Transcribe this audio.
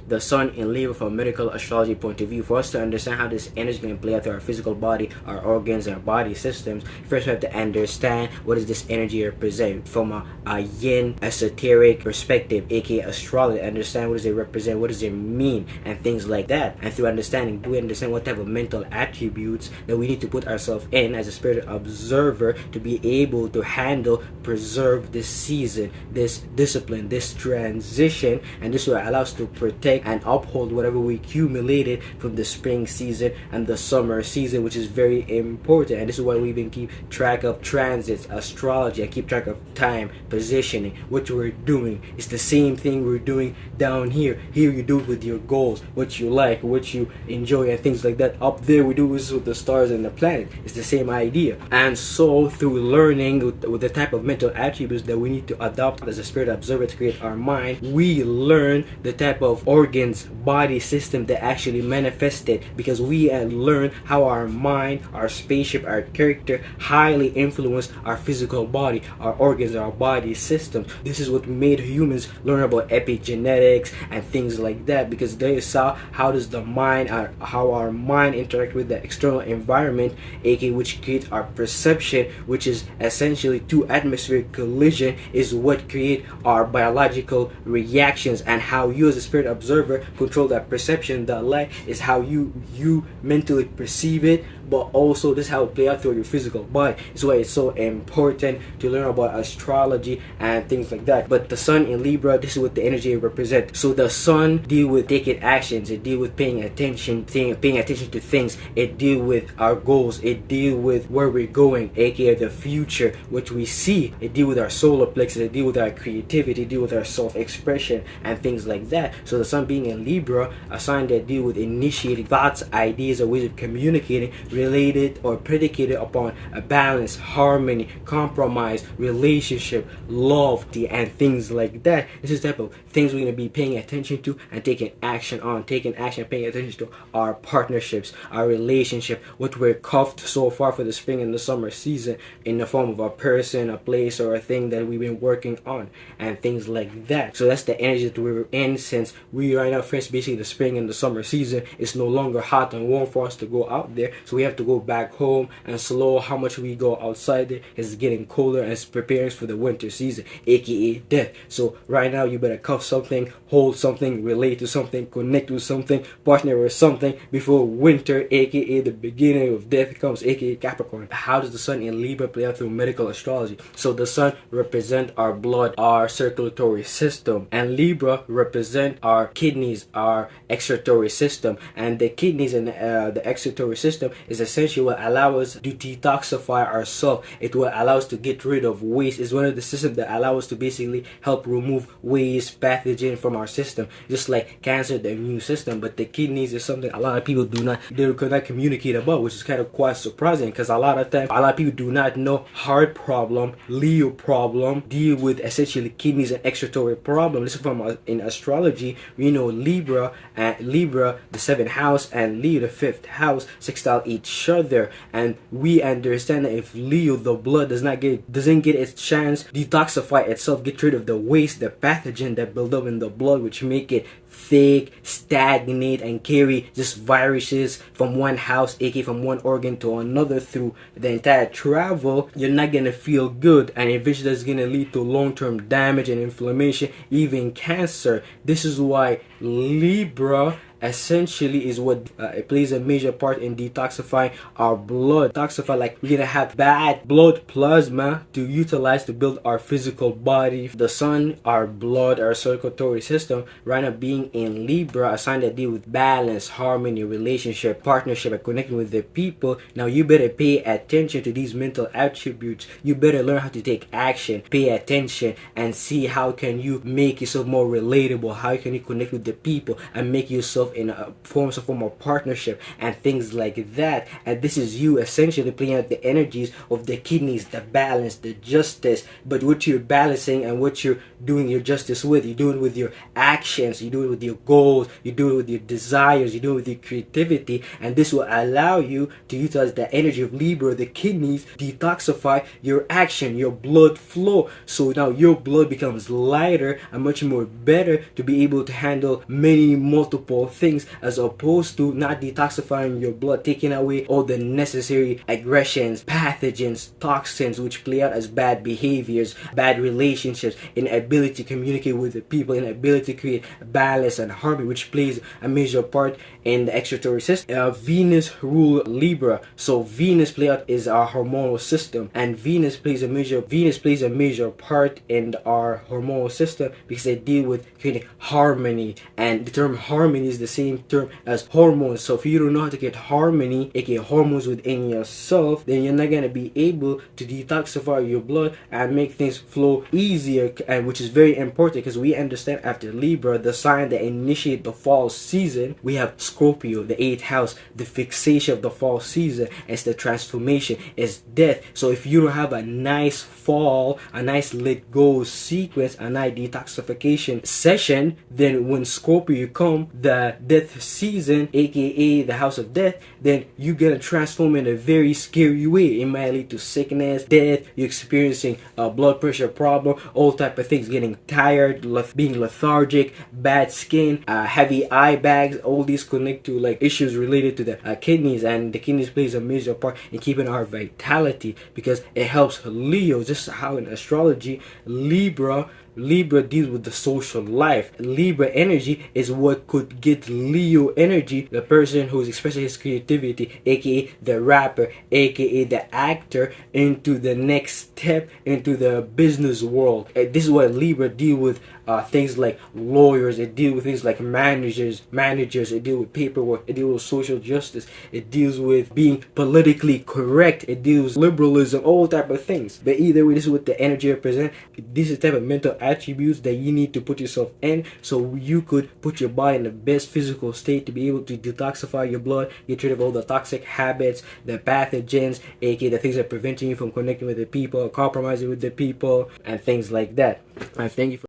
the sun in Libra from a medical astrology point of view. For us to understand how this energy can play out through our physical body, our organs, our body systems, first we have to understand what does this energy represent from a yin esoteric perspective, aka astrology. Understand what does it represent, what does it mean, and things like that. And through understanding, do we understand what type of mental attributes that we need to put ourselves in as a spirit observer to be able to handle, preserve this season, this discipline, this transition, and this will allow us to protect and uphold whatever we accumulated from the spring season and the summer season, which is very important. And this is why we even keep track of transits, astrology, and keep track of time, positioning, what we're doing. It's the same thing we're doing down here. Here you do it with your goals, what you like, what you enjoy, and things like that. Up there we do this with the stars and the planet. It's the same idea. And so through learning with the type of mental attributes that we need to adopt as a spirit observer to create our mind, we learn the type of organs, body system that actually manifested, because we learn how our mind, our spaceship, our character highly influence our physical body, our organs, our body system. This is what made humans learn about epigenetics and things like that, because they saw how does the mind, how our mind interact with the external environment, aka which creates our perception, which is essentially two atmospheric collision is what create our biological reactions, and how you as a spirit observer control that perception. That light is how you mentally perceive it, but also this is how it play out through your physical body. It's why it's so important to learn about astrology and things like that. But the sun in Libra, this is what the energy represents. So the sun deal with taking actions, it deal with paying attention to things, it deal with our goals, it deal with where we're going, aka the future, which we see, it deal with our solar plexus, it deal with our creativity, it deal with our self-expression and things like that. So the sun being in Libra, a sign that deal with initiating thoughts, ideas, or ways of communicating related or predicated upon a balance, harmony, compromise, relationship, love, and things like that. This is the type of things we're going to be paying attention to and taking action on, paying attention to our partnerships, our relationship, what we're cuffed so far for the spring and the summer season in the form of a person, a place, or a thing that we've been working on and things like that. So that's the energy that we're in, since we right now face basically the spring and the summer season. It's no longer hot and warm for us to go out there, so we have to go back home and slow how much we go outside there. It's getting colder and it's preparing for the winter season, aka death. So right now you better cuff something, hold something, relate to something, connect with something, partner with something before winter, aka the beginning of death comes, aka Capricorn. How does the sun in Libra play out through medical astrology? So the sun represent our blood, our circulatory system, and Libra represent our kidneys, our excretory system. And the kidneys and the excretory system is essentially what allow us to detoxify ourselves. It will allow us to get rid of waste. It's one of the systems that allow us to basically help remove waste, pathogen from our system, just like cancer, the immune system. But the kidneys is something a lot of people cannot communicate about, which is kind of quite surprising, because a lot of times a lot of people do not know heart problem, Leo problem deal with essentially kidneys and excretory problem. This is from in astrology. We know Libra the 7th house and Leo the 5th house sextile each other, and we understand that if Leo, the blood, doesn't get its chance detoxify itself, get rid of the waste, the pathogen that build up in the blood, which make it thick, stagnate, and carry just viruses from one house, aka from one organ to another through the entire travel, you're not gonna feel good, and eventually that's gonna lead to long-term damage and inflammation, even cancer. This is why Libra essentially is what it plays a major part in detoxifying our blood. Detoxify, like we're gonna have bad blood plasma to utilize to build our physical body. The sun, our blood, our circulatory system, right now being in Libra, a sign that deal with balance, harmony, relationship, partnership, and connecting with the people. Now you better pay attention to these mental attributes. You better learn how to take action, pay attention, and see how can you make yourself more relatable, how can you connect with the people and make yourself in a form of partnership and things like that. And this is you essentially playing out the energies of the kidneys, the balance, the justice. But what you're balancing and what you're doing your justice with, you do it with your actions, you do it with your goals, you do it with your desires, you do it with your creativity. And this will allow you to utilize the energy of Libra, the kidneys, detoxify your action, your blood flow. So now your blood becomes lighter and much more better to be able to handle many multiple things, as opposed to not detoxifying your blood, taking away all the necessary aggressions, pathogens, toxins, which play out as bad behaviors, bad relationships, inability to communicate with the people, inability to create balance and harmony, which plays a major part in the extraterrestrial system. Venus rule Libra, so Venus play out is our hormonal system, and Venus plays a major part in our hormonal system because they deal with creating harmony, and the term harmony is the same term as hormones. So if you don't know how to get harmony, aka hormones within yourself, then you're not gonna be able to detoxify your blood and make things flow easier, and which is very important because we understand after Libra, the sign that initiate the fall season, we have Scorpio, the 8th house. The fixation of the fall season is the transformation, is death. So if you don't have a nice fall, a nice let go sequence, a nice detoxification session, then when Scorpio come, the death season, aka the house of death, then you're gonna transform in a very scary way. It might lead to sickness, death, you're experiencing a blood pressure problem, all type of things, getting tired, being lethargic, bad skin, heavy eye bags. All these connect to like issues related to the kidneys, and the kidneys plays a major part in keeping our vitality because it helps Leo. Just how in astrology, Libra deals with the social life. Libra energy is what could get Leo energy, the person who's expressing his creativity, aka the rapper, aka the actor, into the next step into the business world. This is what Libra deal with. Things like lawyers, it deals with things like managers, it deals with paperwork, it deals with social justice, it deals with being politically correct, it deals with liberalism, all type of things. But either way, this is what the energy represents. This is the type of mental attributes that you need to put yourself in, so you could put your body in the best physical state to be able to detoxify your blood, get rid of all the toxic habits, the pathogens, aka the things that are preventing you from connecting with the people, compromising with the people, and things like that. I thank you for